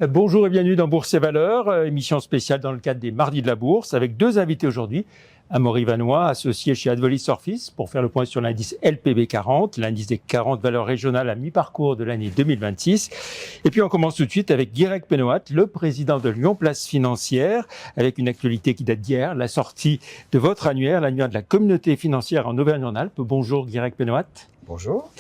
Bonjour et bienvenue dans Bourse et Valeurs, émission spéciale dans le cadre des Mardis de la Bourse, avec deux invités aujourd'hui. Amaury Vanois, associé chez Advolis Orphis, pour faire le point sur l'indice LPB 40, l'indice des 40 valeurs régionales à mi-parcours de l'année 2026. Et puis on commence tout de suite avec Guirec Pénoat, le président de Lyon Place Financière, avec une actualité qui date d'hier, la sortie de votre annuaire, l'annuaire de la communauté financière en Auvergne-Rhône-Alpes. Bonjour Guirec Pénoat. Bonjour.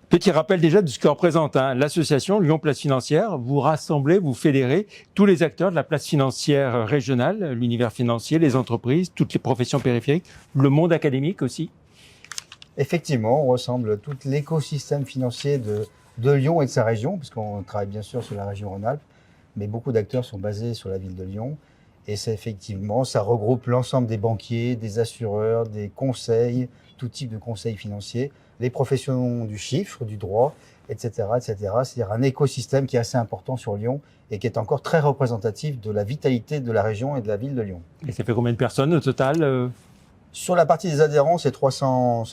Petit rappel déjà de ce que représente l'association Lyon Place Financière. Vous rassemblez, vous fédérez tous les acteurs de la place financière régionale, l'univers financier, les entreprises, toutes les professions périphériques, le monde académique aussi. Effectivement, on ressemble tout l'écosystème financier de Lyon et de sa région, puisqu'on travaille bien sûr sur la région Rhône-Alpes, mais beaucoup d'acteurs sont basés sur la ville de Lyon. Et c'est effectivement, ça regroupe l'ensemble des banquiers, des assureurs, des conseils, tout type de conseils financiers, les professions du chiffre, du droit, etc., etc. C'est-à-dire un écosystème qui est assez important sur Lyon et qui est encore très représentatif de la vitalité de la région et de la ville de Lyon. Et ça fait combien de personnes au total Sur la partie des adhérents, c'est 300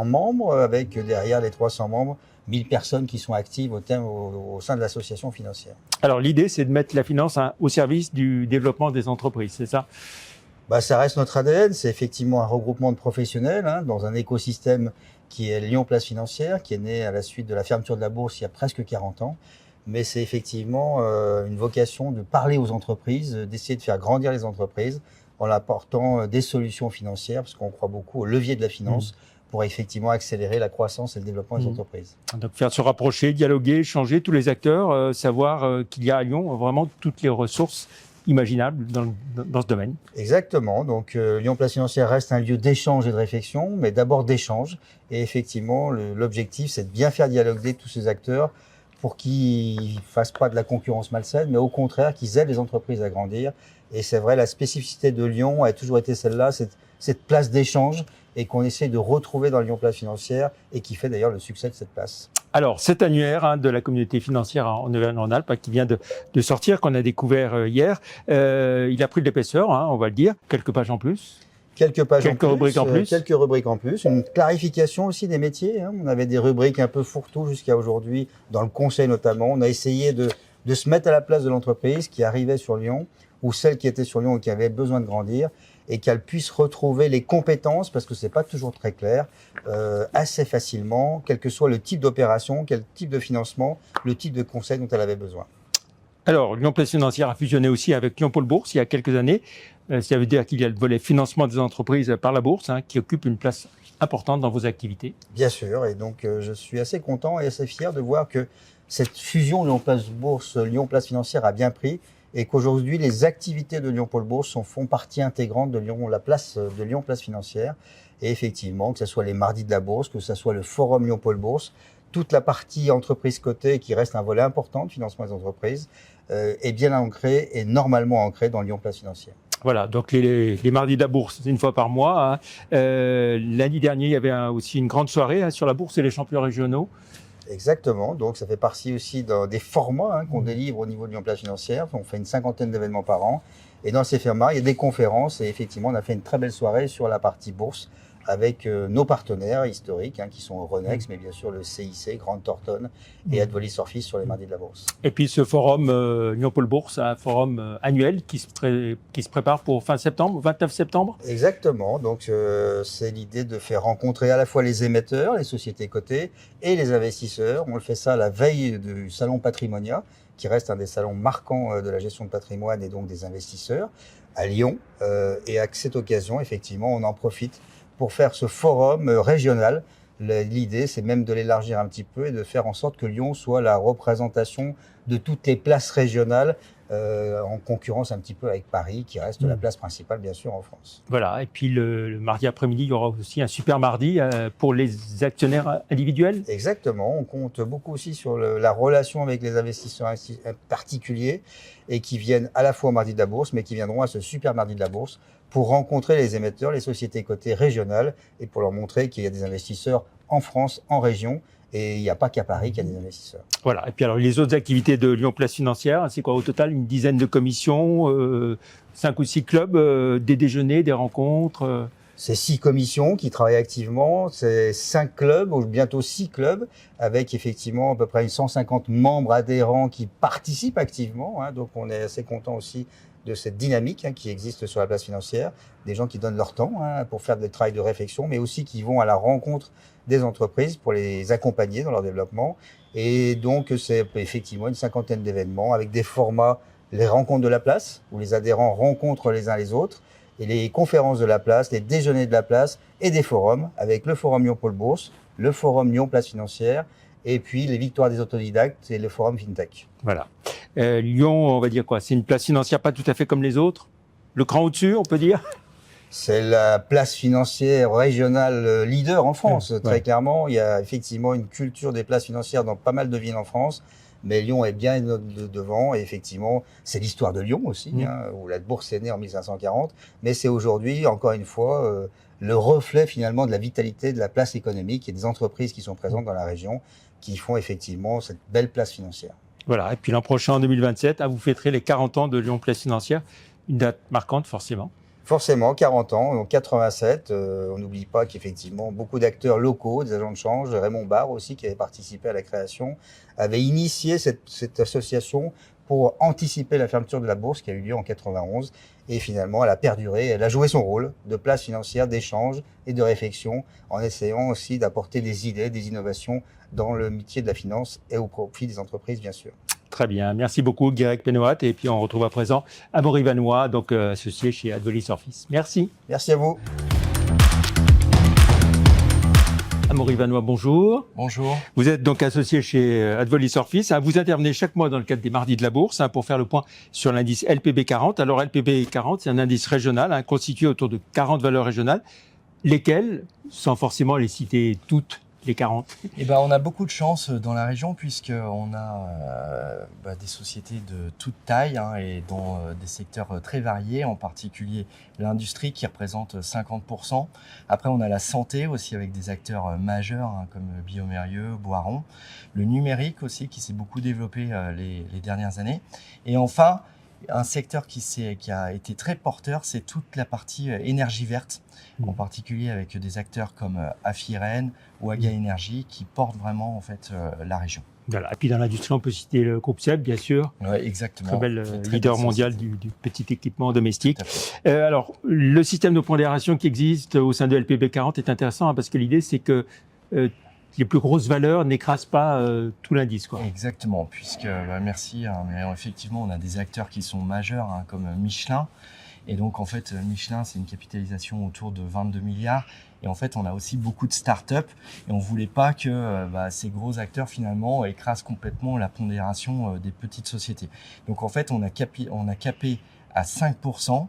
membres, avec derrière les 300 membres, 1000 personnes qui sont actives au sein de l'association financière. Alors l'idée, c'est de mettre la finance au service du développement des entreprises, c'est ça ? Ça reste notre ADN, c'est effectivement un regroupement de professionnels dans un écosystème qui est Lyon Place Financière, qui est né à la suite de la fermeture de la bourse il y a presque 40 ans. Mais c'est effectivement une vocation de parler aux entreprises, d'essayer de faire grandir les entreprises en apportant des solutions financières, parce qu'on croit beaucoup au levier de la finance pour effectivement accélérer la croissance et le développement des entreprises. Donc faire se rapprocher, dialoguer, échanger, tous les acteurs, savoir qu'il y a à Lyon vraiment toutes les ressources imaginables dans ce domaine. Exactement. Donc Lyon Place Financière reste un lieu d'échange et de réflexion, mais d'abord d'échange. Et effectivement, l'objectif, c'est de bien faire dialoguer tous ces acteurs pour qu'ils fassent pas de la concurrence malsaine, mais au contraire, qu'ils aident les entreprises à grandir. Et c'est vrai, la spécificité de Lyon a toujours été celle-là, cette place d'échange et qu'on essaie de retrouver dans Lyon Place Financière et qui fait d'ailleurs le succès de cette place. Alors, cet annuaire de la communauté financière en Auvergne-Rhône-Alpes qui vient de sortir, qu'on a découvert hier, il a pris de l'épaisseur, on va le dire, quelques pages en plus. Quelques rubriques en plus. Quelques rubriques en plus. Une clarification aussi des métiers. On avait des rubriques un peu fourre-tout jusqu'à aujourd'hui, dans le conseil notamment. On a essayé de se mettre à la place de l'entreprise qui arrivait sur Lyon, ou celle qui était sur Lyon et qui avait besoin de grandir, et qu'elle puisse retrouver les compétences, parce que c'est pas toujours très clair, assez facilement, quel que soit le type d'opération, quel type de financement, le type de conseil dont elle avait besoin. Alors, Lyon Place Financière a fusionné aussi avec Lyon Pôle Bourse il y a quelques années. Ça veut dire qu'il y a le volet financement des entreprises par la bourse, qui occupe une place importante dans vos activités. Bien sûr, et donc je suis assez content et assez fier de voir que cette fusion Lyon Place Bourse, Lyon Place Financière a bien pris, et qu'aujourd'hui, les activités de Lyon Pôle Bourse font partie intégrante de Lyon Place Financière. Et effectivement, que ce soit les Mardis de la Bourse, que ce soit le Forum Lyon Pôle Bourse, toute la partie entreprise cotée, qui reste un volet important de financement des entreprises, est bien ancrée et normalement ancrée dans Lyon Place Financière. Voilà, donc les Mardis de la Bourse, c'est une fois par mois. L'année dernière, il y avait aussi une grande soirée sur la Bourse et les champions régionaux. Exactement, donc ça fait partie aussi des formats qu'on délivre au niveau de Lyon Place Financière. On fait une 50aine d'événements par an. Et dans ces formats, il y a des conférences. Et effectivement, on a fait une très belle soirée sur la partie bourse avec nos partenaires historiques qui sont Euronext, mais bien sûr le CIC, Grande Thornton et Advolis Orphis sur les Mardis de la Bourse. Et puis ce forum Lyon Pôle Bourse, un forum annuel qui se prépare pour fin septembre, 29 septembre. Exactement, donc c'est l'idée de faire rencontrer à la fois les émetteurs, les sociétés cotées et les investisseurs. On le fait ça à la veille du salon Patrimonia, qui reste un des salons marquants de la gestion de patrimoine et donc des investisseurs à Lyon. Et à cette occasion, effectivement, on en profite pour faire ce forum régional. L'idée, c'est même de l'élargir un petit peu et de faire en sorte que Lyon soit la représentation de toutes les places régionales en concurrence un petit peu avec Paris, qui reste la place principale, bien sûr, en France. Voilà, et puis le mardi après-midi, il y aura aussi un super mardi pour les actionnaires individuels. Exactement, on compte beaucoup aussi sur la relation avec les investisseurs particuliers et qui viennent à la fois au mardi de la Bourse, mais qui viendront à ce super mardi de la Bourse pour rencontrer les émetteurs, les sociétés cotées régionales et pour leur montrer qu'il y a des investisseurs en France, en région, et il n'y a pas qu'à Paris qu'il y a des investisseurs. Voilà, et puis alors les autres activités de Lyon Place Financière, c'est quoi au total? Une dizaine de commissions, 5 ou 6 clubs, des déjeuners, des rencontres C'est 6 commissions qui travaillent activement, c'est 5 clubs, ou bientôt 6 clubs, avec effectivement à peu près 150 membres adhérents qui participent activement. Donc on est assez content aussi de cette dynamique qui existe sur la place financière, des gens qui donnent leur temps pour faire des travaux de réflexion, mais aussi qui vont à la rencontre des entreprises pour les accompagner dans leur développement. Et donc c'est effectivement une cinquantaine d'événements avec des formats, les rencontres de la place, où les adhérents rencontrent les uns les autres, et les conférences de la place, les déjeuners de la place et des forums, avec le forum Lyon Pôle Bourse, le forum Lyon Place Financière, et puis les victoires des autodidactes et le forum FinTech. Voilà. Lyon, on va dire quoi? C'est une place financière pas tout à fait comme les autres? Le cran au-dessus, on peut dire? C'est la place financière régionale leader en France, très clairement. Il y a effectivement une culture des places financières dans pas mal de villes en France. Mais Lyon est bien devant, et effectivement, c'est l'histoire de Lyon aussi, où la bourse est née en 1540, mais c'est aujourd'hui, encore une fois, le reflet finalement de la vitalité de la place économique et des entreprises qui sont présentes dans la région, qui font effectivement cette belle place financière. Voilà, et puis l'an prochain, en 2027, vous fêterez les 40 ans de Lyon Place Financière, une date marquante forcément. Forcément, 40 ans, donc 87, on n'oublie pas qu'effectivement, beaucoup d'acteurs locaux, des agents de change, Raymond Barre aussi, qui avait participé à la création, avait initié cette association pour anticiper la fermeture de la bourse qui a eu lieu en 91. Et finalement, elle a perduré, elle a joué son rôle de place financière, d'échange et de réflexion, en essayant aussi d'apporter des idées, des innovations dans le métier de la finance et au profit des entreprises, bien sûr. Très bien, merci beaucoup Guérec Pénoat. Et puis on retrouve à présent Amaury Vanois, donc associé chez Advolis Orphis. Merci. Merci à vous. Amaury Vanois, bonjour. Bonjour. Vous êtes donc associé chez Advolis Orphis. Vous intervenez chaque mois dans le cadre des Mardis de la Bourse pour faire le point sur l'indice LPB 40. Alors LPB 40, c'est un indice régional constitué autour de 40 valeurs régionales, lesquelles, sans forcément les citer toutes, les 40. On a beaucoup de chance dans la région puisqu'on a des sociétés de toute taille et dans des secteurs très variés, en particulier l'industrie qui représente 50%. Après, on a la santé aussi avec des acteurs majeurs comme Biomérieux, Boiron. Le numérique aussi qui s'est beaucoup développé les dernières années. Et enfin, un secteur qui a été très porteur, c'est toute la partie énergie verte, en particulier avec des acteurs comme Afiren ou Aga Energy qui portent vraiment en fait la région. Voilà. Et puis dans l'industrie, on peut citer le groupe SEB, bien sûr. Oui, exactement. Très bel leader mondial du petit équipement domestique. Alors, le système de pondération qui existe au sein de LPB 40 est intéressant parce que l'idée, c'est que les plus grosses valeurs n'écrasent pas tout l'indice, quoi. Exactement, puisque, merci, mais effectivement, on a des acteurs qui sont majeurs, comme Michelin. Et donc, en fait, Michelin, c'est une capitalisation autour de 22 milliards. Et en fait, on a aussi beaucoup de start-up. Et on voulait pas que ces gros acteurs, finalement, écrasent complètement la pondération des petites sociétés. Donc, en fait, on a capé à 5%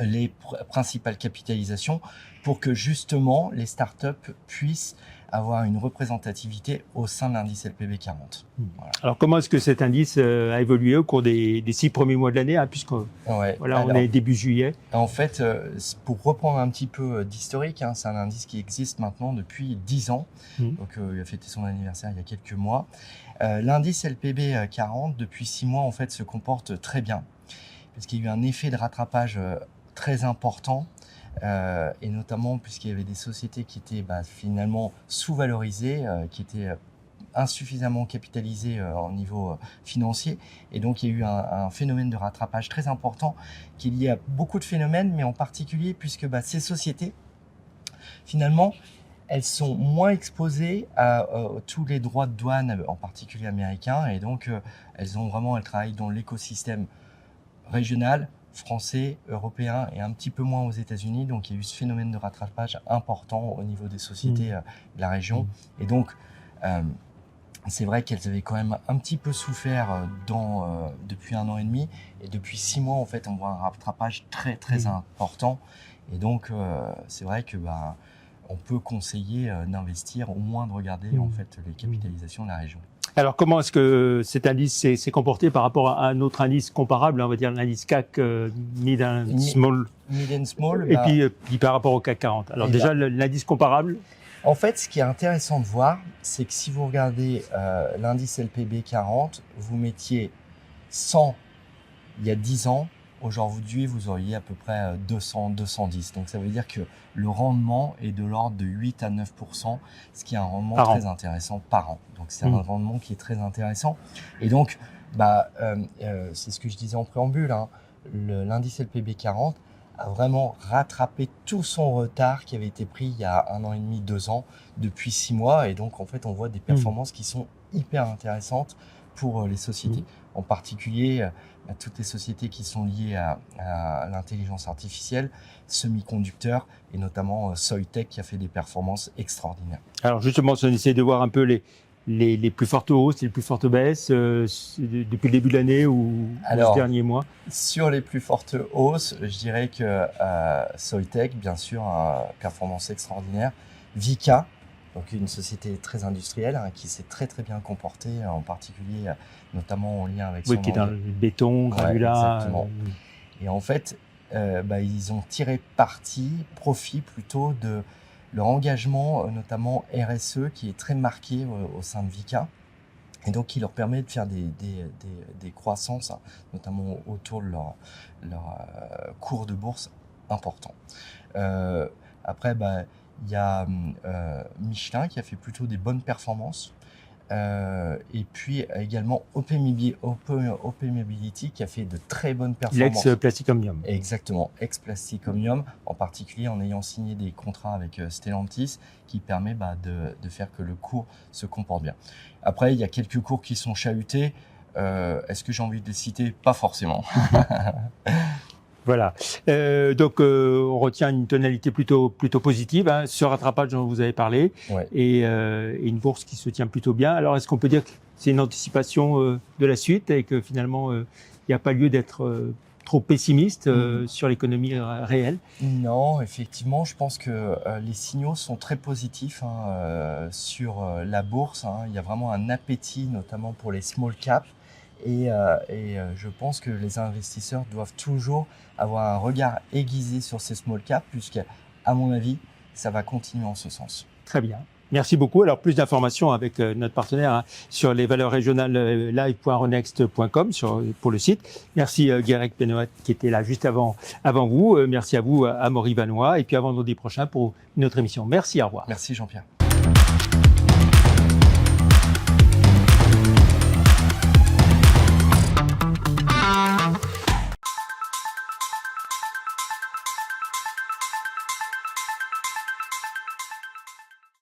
les principales capitalisations pour que, justement, les start-up puissent avoir une représentativité au sein de l'indice LPB 40. Voilà. Alors, comment est-ce que cet indice a évolué au cours des 6 premiers mois de l'année, puisqu'on on est début juillet? En fait, pour reprendre un petit peu d'historique, c'est un indice qui existe maintenant depuis 10 ans. Donc, il a fêté son anniversaire il y a quelques mois. L'indice LPB 40, depuis 6 mois, en fait, se comporte très bien, parce qu'il y a eu un effet de rattrapage très important. Et notamment puisqu'il y avait des sociétés qui étaient finalement sous-valorisées, qui étaient insuffisamment capitalisées au niveau financier. Et donc il y a eu un phénomène de rattrapage très important qui est lié à beaucoup de phénomènes, mais en particulier puisque ces sociétés, finalement, elles sont moins exposées à tous les droits de douane, en particulier américains. Et donc elles travaillent dans l'écosystème régional, français, européen et un petit peu moins aux États-Unis. Donc, il y a eu ce phénomène de rattrapage important au niveau des sociétés de la région. Et donc, c'est vrai qu'elles avaient quand même un petit peu souffert depuis 1 an et demi. Et depuis 6 mois, en fait, on voit un rattrapage très, très important. Et donc, c'est vrai que on peut conseiller d'investir, au moins de regarder en fait les capitalisations de la région. Alors, comment est-ce que cet indice s'est comporté par rapport à un autre indice comparable, on va dire l'indice CAC Mid and Small, et puis par rapport au CAC 40? Alors déjà, l'indice comparable? En fait, ce qui est intéressant de voir, c'est que si vous regardez l'indice LPB 40, vous mettiez 100 il y a 10 ans aujourd'hui, vous auriez à peu près 200, 210. Donc, ça veut dire que le rendement est de l'ordre de 8 à 9%, ce qui est un rendement très intéressant par an. Donc, c'est un rendement qui est très intéressant. Et donc, c'est ce que je disais en préambule, hein, l'indice LPB 40 a vraiment rattrapé tout son retard qui avait été pris il y a 1 an et demi, 2 ans, depuis 6 mois. Et donc, en fait, on voit des performances qui sont hyper intéressantes pour les sociétés. En particulier, toutes les sociétés qui sont liées à l'intelligence artificielle, semi-conducteurs, et notamment Soitec qui a fait des performances extraordinaires. Alors justement, si on essaie de voir un peu les plus fortes hausses, les plus fortes baisses depuis le début de l'année ou ce dernier mois. Sur les plus fortes hausses, je dirais que Soitec, bien sûr, performance extraordinaire. Vicat, donc une société très industrielle qui s'est très très bien comportée, en particulier notamment en lien avec son qui est dans le béton, granulat. Exactement. Et en fait, ils ont tiré profit plutôt de leur engagement, notamment RSE, qui est très marqué au sein de Vicat, et donc qui leur permet de faire des croissances, notamment autour de leur cours de bourse important. Après, il y a Michelin qui a fait plutôt des bonnes performances. Et puis également OP Mobility qui a fait de très bonnes performances. L'ex-Plastic Omnium. Exactement, ex-Plastic Omnium, en particulier en ayant signé des contrats avec Stellantis qui permet de faire que le cours se comporte bien. Après, il y a quelques cours qui sont chahutés. Est-ce que j'ai envie de les citer? Pas forcément. Voilà. Donc, on retient une tonalité plutôt positive. Hein, ce rattrapage dont vous avez parlé, et une bourse qui se tient plutôt bien. Alors, est-ce qu'on peut dire que c'est une anticipation de la suite et que finalement, il n'y a pas lieu d'être trop pessimiste sur l'économie réelle? Non, effectivement, je pense que les signaux sont très positifs sur la bourse. Il y a vraiment un appétit, notamment pour les small caps. Et je pense que les investisseurs doivent toujours avoir un regard aiguisé sur ces small caps, puisque, à mon avis, ça va continuer en ce sens. Très bien. Merci beaucoup. Alors, plus d'informations avec notre partenaire sur les valeurs régionales live.renext.com pour le site. Merci Guérec Pénoat qui était là juste avant vous. Merci à vous, Amaury Vanois. Et puis à vendredi prochain pour une autre émission. Merci, au revoir. Merci Jean-Pierre.